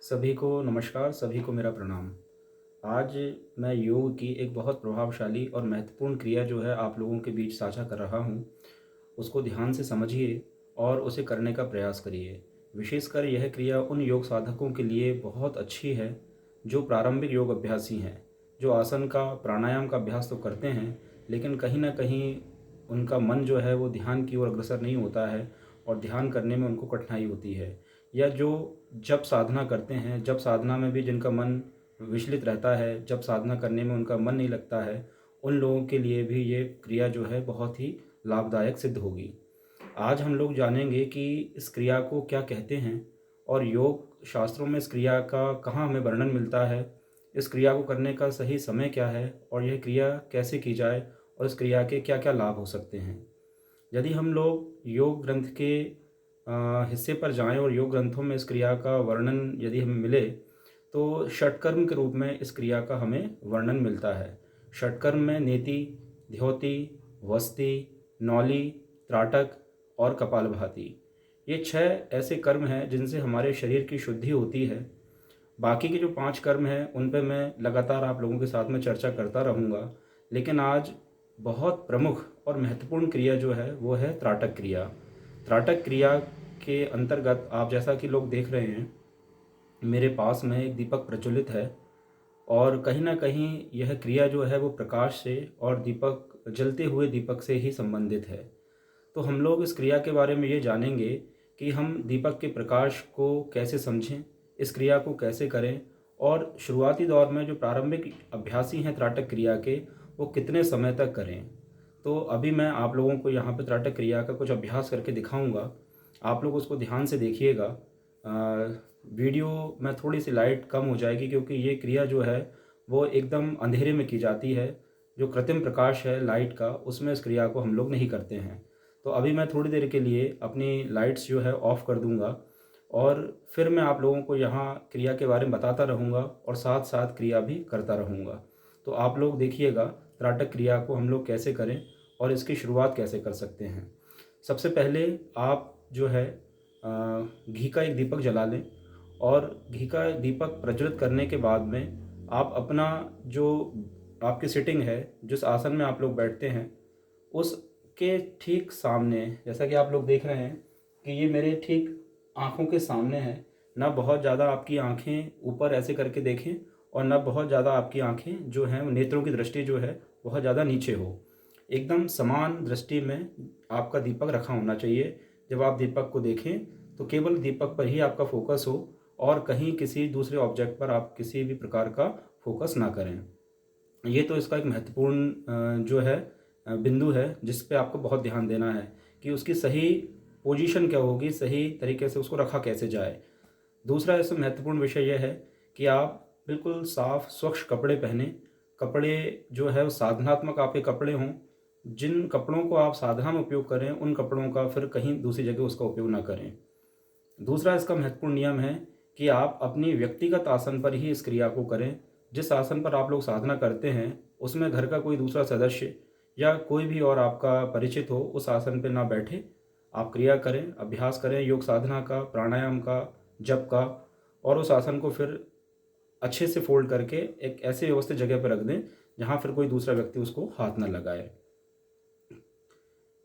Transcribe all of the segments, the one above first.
सभी को नमस्कार, सभी को मेरा प्रणाम। आज मैं योग की एक बहुत प्रभावशाली और महत्वपूर्ण क्रिया जो है आप लोगों के बीच साझा कर रहा हूँ। उसको ध्यान से समझिए और उसे करने का प्रयास करिए। विशेषकर यह क्रिया उन योग साधकों के लिए बहुत अच्छी है, जो प्रारंभिक योग अभ्यासी हैं, जो आसन का, प्राणायाम का अभ्यास तो करते हैं, लेकिन कहीं न कहीं उनका मन जो है वो ध्यान की ओर अग्रसर नहीं होता है और ध्यान करने में उनको कठिनाई होती है। या जो जप साधना करते हैं, जप साधना में भी जिनका मन विचलित रहता है, जप साधना करने में उनका मन नहीं लगता है, उन लोगों के लिए भी ये क्रिया जो है बहुत ही लाभदायक सिद्ध होगी। आज हम लोग जानेंगे कि इस क्रिया को क्या कहते हैं और योग शास्त्रों में इस क्रिया का कहाँ हमें वर्णन मिलता है, इस क्रिया को करने का सही समय क्या है और यह क्रिया कैसे की जाए और इस क्रिया के क्या-क्या लाभ हो सकते हैं। यदि हम लोग योग ग्रंथ के हिस्से पर जाएं और योग ग्रंथों में इस क्रिया का वर्णन यदि हमें मिले, तो षटकर्म के रूप में इस क्रिया का हमें वर्णन मिलता है। षटकर्म में नेति, ध्योति, वस्ति, नौली, त्राटक और कपालभाति, ये 6 ऐसे कर्म हैं जिनसे हमारे शरीर की शुद्धि होती है। बाकी के जो 5 कर्म हैं उन पे मैं लगातार आप लोगों के साथ में चर्चा करता रहूँगा, लेकिन आज बहुत प्रमुख और महत्वपूर्ण क्रिया जो है वो है त्राटक क्रिया। त्राटक क्रिया के अंतर्गत आप जैसा कि लोग देख रहे हैं, मेरे पास में एक दीपक प्रज्वलित है और कहीं न कहीं यह क्रिया जो है वो प्रकाश से और दीपक, जलते हुए दीपक से ही संबंधित है। तो हम लोग इस क्रिया के बारे में ये जानेंगे कि हम दीपक के प्रकाश को कैसे समझें, इस क्रिया को कैसे करें और शुरुआती दौर में जो प्रारंभिक अभ्यासी हैं त्राटक क्रिया के, वो कितने समय तक करें। तो अभी मैं आप लोगों को यहाँ पे त्राटक क्रिया का कुछ अभ्यास करके दिखाऊंगा। आप लोग उसको ध्यान से देखिएगा। वीडियो में थोड़ी सी लाइट कम हो जाएगी क्योंकि ये क्रिया जो है वो एकदम अंधेरे में की जाती है। जो कृत्रिम प्रकाश है लाइट का, उसमें इस क्रिया को हम लोग नहीं करते हैं। तो अभी मैं थोड़ी देर के लिए अपनी लाइट्स जो है ऑफ़ कर दूंगा और फिर मैं आप लोगों को यहाँ क्रिया के बारे में बताता रहूँगा और साथ साथ क्रिया भी करता रहूँगा। तो आप लोग देखिएगा त्राटक क्रिया को हम लोग कैसे करें और इसकी शुरुआत कैसे कर सकते हैं। सबसे पहले आप जो है घी का एक दीपक जला लें और घी का दीपक प्रज्वलित करने के बाद में आप अपना जो आपकी सिटिंग है, जिस आसन में आप लोग बैठते हैं, उसके ठीक सामने, जैसा कि आप लोग देख रहे हैं कि ये मेरे ठीक आँखों के सामने है। ना बहुत ज़्यादा आपकी आँखें ऊपर ऐसे करके देखें और ना बहुत ज़्यादा आपकी आँखें जो हैं, नेत्रों की दृष्टि जो है बहुत ज़्यादा नीचे हो। एकदम समान दृष्टि में आपका दीपक रखा होना चाहिए। जब आप दीपक को देखें तो केवल दीपक पर ही आपका फोकस हो और कहीं किसी दूसरे ऑब्जेक्ट पर आप किसी भी प्रकार का फोकस ना करें। ये तो इसका एक महत्वपूर्ण जो है बिंदु है जिस पे आपको बहुत ध्यान देना है कि उसकी सही पोजीशन क्या होगी, सही तरीके से उसको रखा कैसे जाए। दूसरा इसमें महत्वपूर्ण विषय यह है कि आप बिल्कुल साफ स्वच्छ कपड़े पहने। कपड़े जो है वो साधनात्मक आपके कपड़े हों। जिन कपड़ों को आप साधना में उपयोग करें, उन कपड़ों का फिर कहीं दूसरी जगह उसका उपयोग ना करें। दूसरा इसका महत्वपूर्ण नियम है कि आप अपनी व्यक्तिगत आसन पर ही इस क्रिया को करें। जिस आसन पर आप लोग साधना करते हैं, उसमें घर का कोई दूसरा सदस्य या कोई भी और आपका परिचित हो, उस आसन पर ना बैठे। आप क्रिया करें, अभ्यास करें योग साधना का, प्राणायाम का, जप का, और उस आसन को फिर अच्छे से फोल्ड करके एक ऐसे व्यवस्थित जगह पर रख दें जहाँ फिर कोई दूसरा व्यक्ति उसको हाथ ना लगाए।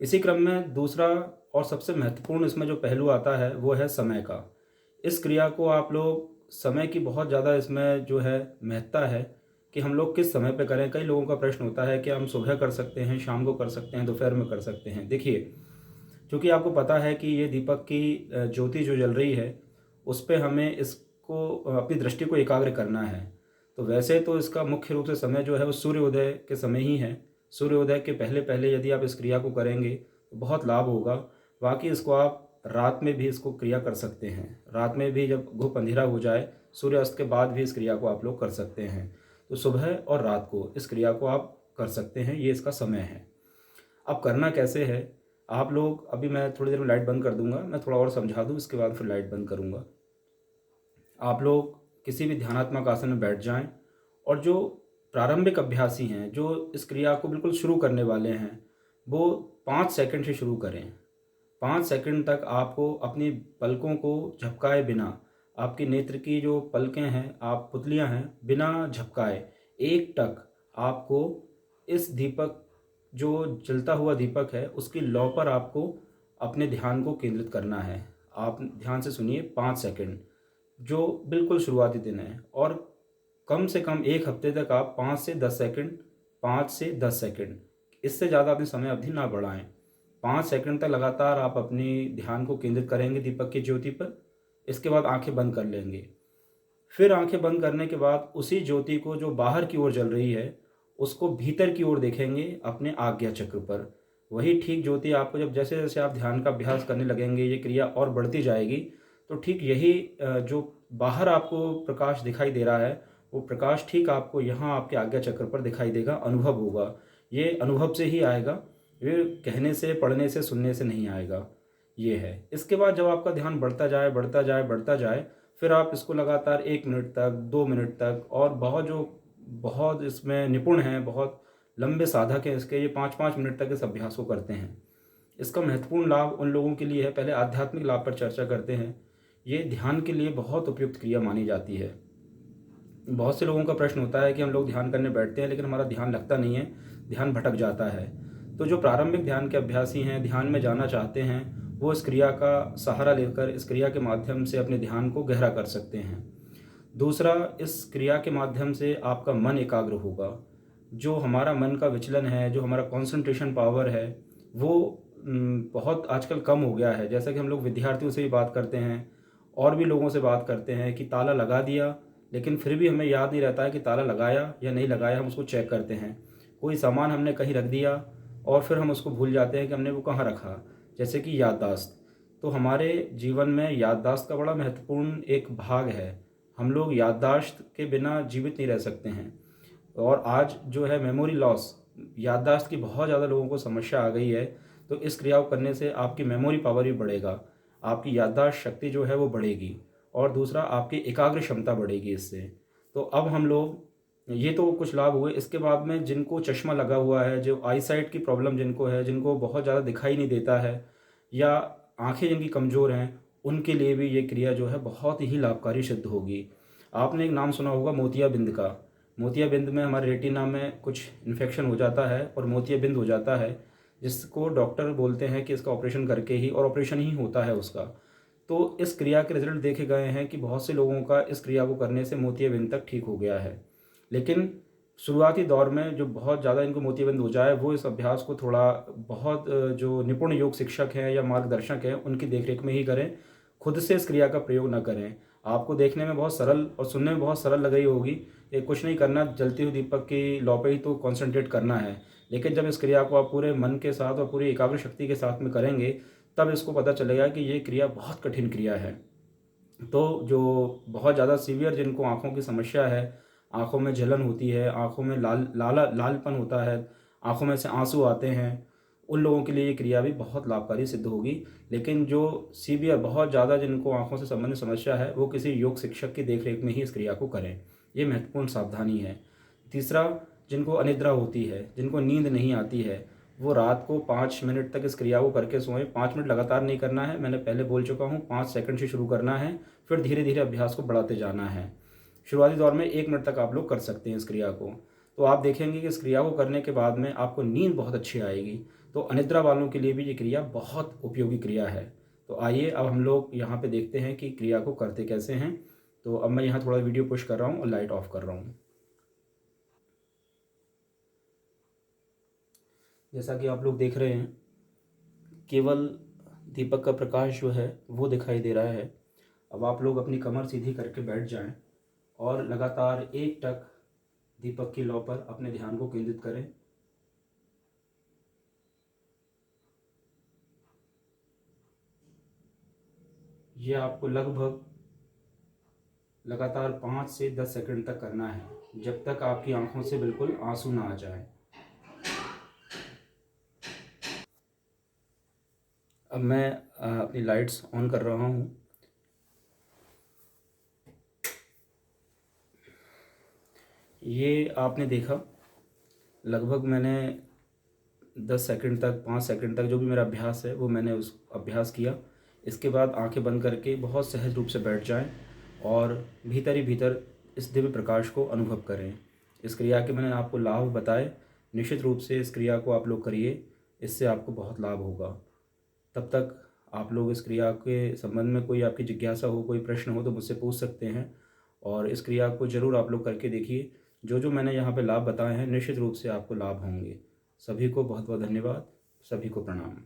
इसी क्रम में दूसरा और सबसे महत्वपूर्ण इसमें जो पहलू आता है वो है समय का। इस क्रिया को आप लोग, समय की बहुत ज़्यादा इसमें जो है महत्ता है कि हम लोग किस समय पे करें। कई लोगों का प्रश्न होता है कि हम सुबह कर सकते हैं, शाम को कर सकते हैं, दोपहर में कर सकते हैं। देखिए, क्योंकि आपको पता है कि ये दीपक की ज्योति जो जल रही है, उस पे हमें इसको अपनी दृष्टि को एकाग्र करना है। तो वैसे तो इसका मुख्य रूप से समय जो है वो सूर्योदय के समय ही है। सूर्योदय के पहले पहले यदि आप इस क्रिया को करेंगे तो बहुत लाभ होगा। बाकी इसको आप रात में भी इसको क्रिया कर सकते हैं। रात में भी जब घुप अंधेरा हो जाए, सूर्यास्त के बाद भी इस क्रिया को आप लोग कर सकते हैं। तो सुबह और रात को इस क्रिया को आप कर सकते हैं, ये इसका समय है। अब करना कैसे है, आप लोग, अभी मैं थोड़ी देर में लाइट बंद कर दूंगा, मैं थोड़ा और समझा दूं, इसके बाद फिर लाइट बंद करूंगा। आप लोग किसी भी ध्यानात्मक आसन में बैठ जाएं और जो प्रारंभिक अभ्यासी हैं, जो इस क्रिया को बिल्कुल शुरू करने वाले हैं, वो 5 सेकंड से शुरू करें। 5 सेकंड तक आपको अपनी पलकों को झपकाए बिना आपके नेत्र की जो पलकें हैं, आप पुतलियां हैं, बिना झपकाए एक टक आपको इस दीपक, जो जलता हुआ दीपक है, उसकी लौ पर आपको अपने ध्यान को केंद्रित करना है। आप ध्यान से सुनिए 5 सेकंड, जो बिल्कुल शुरुआती दिन है, और कम से कम 1 हफ्ते तक आप 5 से 10 सेकंड, 5 से 10 सेकंड, इससे ज़्यादा अपनी समय अवधि ना बढ़ाएं। 5 सेकंड तक लगातार आप अपनी ध्यान को केंद्रित करेंगे दीपक की ज्योति पर। इसके बाद आंखें बंद कर लेंगे। फिर आंखें बंद करने के बाद उसी ज्योति को, जो बाहर की ओर जल रही है, उसको भीतर की ओर देखेंगे अपने आज्ञा चक्र पर। वही ठीक ज्योति आपको, जब जैसे जैसे आप ध्यान का अभ्यास करने लगेंगे, ये क्रिया और बढ़ती जाएगी, तो ठीक यही जो बाहर आपको प्रकाश दिखाई दे रहा है, वो प्रकाश ठीक आपको यहाँ आपके आज्ञा चक्र पर दिखाई देगा, अनुभव होगा। ये अनुभव से ही आएगा, ये कहने से, पढ़ने से, सुनने से नहीं आएगा। ये है। इसके बाद जब आपका ध्यान बढ़ता जाए, बढ़ता जाए, बढ़ता जाए, फिर आप इसको लगातार 1 मिनट तक, 2 मिनट तक, और बहुत इसमें निपुण हैं, बहुत लंबे साधक हैं इसके, ये 5-5 मिनट तक इस अभ्यास को करते हैं। इसका महत्वपूर्ण लाभ उन लोगों के लिए है। पहले आध्यात्मिक लाभ पर चर्चा करते हैं। ये ध्यान के लिए बहुत उपयुक्त क्रिया मानी जाती है। बहुत से लोगों का प्रश्न होता है कि हम लोग ध्यान करने बैठते हैं लेकिन हमारा ध्यान लगता नहीं है, ध्यान भटक जाता है। तो जो प्रारंभिक ध्यान के अभ्यासी हैं, ध्यान में जाना चाहते हैं, वो इस क्रिया का सहारा लेकर, इस क्रिया के माध्यम से अपने ध्यान को गहरा कर सकते हैं। दूसरा, इस क्रिया के माध्यम से आपका मन एकाग्र होगा। जो हमारा मन का विचलन है, जो हमारा कंसंट्रेशन पावर है, वो बहुत आजकल कम हो गया है। जैसा कि हम लोग विद्यार्थियों से भी बात करते हैं, और भी लोगों से बात करते हैं कि ताला लगा दिया, लेकिन फिर भी हमें याद नहीं रहता है कि ताला लगाया या नहीं लगाया, हम उसको चेक करते हैं। कोई सामान हमने कहीं रख दिया और फिर हम उसको भूल जाते हैं कि हमने वो कहाँ रखा, जैसे कि याददाश्त। तो हमारे जीवन में याददाश्त का बड़ा महत्वपूर्ण एक भाग है। हम लोग याददाश्त के बिना जीवित नहीं रह सकते हैं। और आज जो है मेमोरी लॉस, याददाश्त की बहुत ज़्यादा लोगों को समस्या आ गई है। तो इस क्रिया को करने से आपकी मेमोरी पावर भी बढ़ेगा, आपकी याददाश्त शक्ति जो है वो बढ़ेगी, और दूसरा आपकी एकाग्र क्षमता बढ़ेगी इससे। तो अब हम लोग, ये तो कुछ लाभ हुए। इसके बाद में जिनको चश्मा लगा हुआ है, जो आई साइट की प्रॉब्लम जिनको है, जिनको बहुत ज़्यादा दिखाई नहीं देता है, या आंखें जिनकी कमज़ोर हैं, उनके लिए भी ये क्रिया जो है बहुत ही लाभकारी सिद्ध होगी। आपने एक नाम सुना होगा मोतियाबिंद का। मोतियाबिंद में हमारे रेटिना में कुछ इन्फेक्शन हो जाता है और मोतियाबिंद हो जाता है, जिसको डॉक्टर बोलते हैं कि इसका ऑपरेशन करके ही, और ऑपरेशन ही होता है उसका। तो इस क्रिया के रिजल्ट देखे गए हैं कि बहुत से लोगों का इस क्रिया को करने से मोतियाबिंद तक ठीक हो गया है। लेकिन शुरुआती दौर में जो बहुत ज़्यादा इनको मोतियाबिंद हो जाए, वो इस अभ्यास को थोड़ा बहुत जो निपुण योग शिक्षक हैं या मार्गदर्शक हैं, उनकी देखरेख में ही करें। खुद से इस क्रिया का प्रयोग ना करें। आपको देखने में बहुत सरल और सुनने में बहुत सरल लग रही होगी। ये कुछ नहीं करना, जलती हुई दीपक की लौ पे ही तो कॉन्सेंट्रेट करना है। लेकिन जब इस क्रिया को आप पूरे मन के साथ और पूरी एकाग्र शक्ति के साथ में करेंगे, तब इसको पता चलेगा कि ये क्रिया बहुत कठिन क्रिया है। तो जो बहुत ज़्यादा सीवियर, जिनको आँखों की समस्या है, आँखों में जलन होती है, आँखों में लालपन होता है, आँखों में से आंसू आते हैं, उन लोगों के लिए ये क्रिया भी बहुत लाभकारी सिद्ध होगी। लेकिन जो सीवियर, बहुत ज़्यादा जिनको आँखों से संबंधित समस्या है, वो किसी योग शिक्षक की देखरेख में ही इस क्रिया को करें। ये महत्वपूर्ण सावधानी है। तीसरा, जिनको अनिद्रा होती है, जिनको नींद नहीं आती है, वो रात को 5 मिनट तक इस क्रिया को करके सोएं। 5 मिनट लगातार नहीं करना है, मैंने पहले बोल चुका हूँ, 5 सेकंड से शुरू करना है, फिर धीरे धीरे अभ्यास को बढ़ाते जाना है। शुरुआती दौर में 1 मिनट तक आप लोग कर सकते हैं इस क्रिया को। तो आप देखेंगे कि इस क्रिया को करने के बाद में आपको नींद बहुत अच्छी आएगी। तो अनिद्रा वालों के लिए भी ये क्रिया बहुत उपयोगी क्रिया है। तो आइए अब हम लोग यहाँ पे देखते हैं कि क्रिया को करते कैसे हैं। तो अब मैं यहाँ थोड़ा वीडियो पुश कर रहा हूँ और लाइट ऑफ कर रहा हूँ। जैसा कि आप लोग देख रहे हैं, केवल दीपक का प्रकाश जो है वो दिखाई दे रहा है। अब आप लोग अपनी कमर सीधी करके बैठ जाएं और लगातार एक टक दीपक की लौ पर अपने ध्यान को केंद्रित करें। ये आपको लगभग लगातार 5 से 10 सेकंड तक करना है, जब तक आपकी आंखों से बिल्कुल आंसू ना आ जाए। अब मैं अपनी लाइट्स ऑन कर रहा हूँ। ये आपने देखा, लगभग मैंने 10 सेकंड तक, 5 सेकंड तक, जो भी मेरा अभ्यास है वो मैंने उस अभ्यास किया। इसके बाद आंखें बंद करके बहुत सहज रूप से बैठ जाएं और भीतर ही भीतर इस दिव्य प्रकाश को अनुभव करें। इस क्रिया के मैंने आपको लाभ बताए, निश्चित रूप से इस क्रिया को आप लोग करिए, इससे आपको बहुत लाभ होगा। तब तक आप लोग इस क्रिया के संबंध में कोई आपकी जिज्ञासा हो, कोई प्रश्न हो तो मुझसे पूछ सकते हैं, और इस क्रिया को ज़रूर आप लोग करके देखिए। जो जो मैंने यहाँ पे लाभ बताए हैं निश्चित रूप से आपको लाभ होंगे। सभी को बहुत बहुत धन्यवाद, सभी को प्रणाम।